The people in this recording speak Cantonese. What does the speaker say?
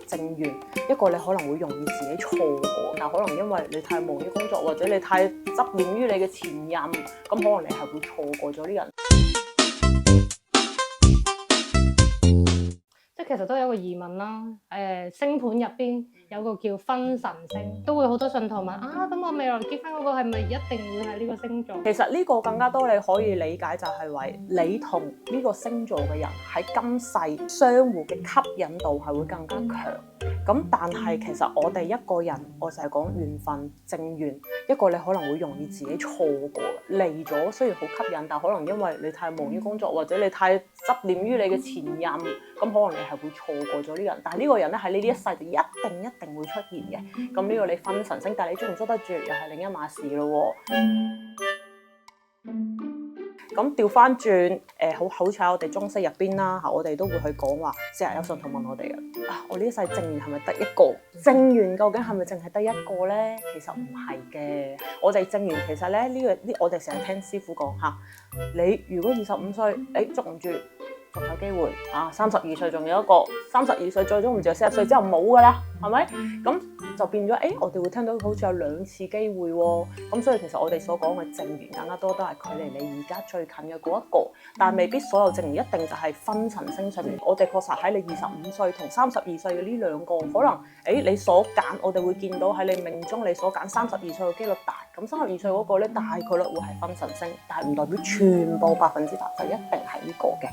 正緣，一個你可能會容易自己錯過，但可能因為你太忙於工作，或者你太執念於你嘅前任，咁可能你係會錯過咗啲人。即係其實都有個疑問啦，星盤入邊有個叫婚神星，都會好多信徒問啊，咁我未來結婚嗰個係咪一定會係呢個星座？其實呢個更加多你可以理解就係為你同呢個星座嘅人喺今世相互嘅吸引度係會更加強。咁但係其實我哋一個人，我就係講緣分正緣，一個你可能會容易自己錯過嚟咗，雖然好吸引，但可能因為你太忙於工作，或者你太執念於你嘅前任，咁可能你係會錯過咗呢個人。但係呢個人咧喺你呢一世就一定會出現嘅。咁呢個你婚神星，但係你捉唔捉得住又係另一碼事咯。咁調翻轉，好彩我哋中式入邊啦嚇，我哋都會去講話，成日有信徒問我哋我呢一世正緣係咪得一個？正緣究竟係咪淨係得一個咧？其實唔係嘅，我哋正緣其實咧我哋成日聽師傅講嚇，你如果25歲，捉唔住，仲有機會啊！32歲仲有一個，32歲再捉唔住，40歲之後冇噶啦，係咪？咁就變咗，我哋會聽到好似有2次機會喎。咁所以其實我哋所講嘅正緣更加多都係距離你而家最近嘅嗰一個，但係未必所有正緣一定就係婚神星上面。我哋確實喺你25歲同32歲嘅呢兩個，可能你所揀，我哋會見到喺你命中你所揀32歲嘅機率大。咁32歲嗰個咧，大概率會係婚神星，但係唔代表全部100%就一定係呢個嘅。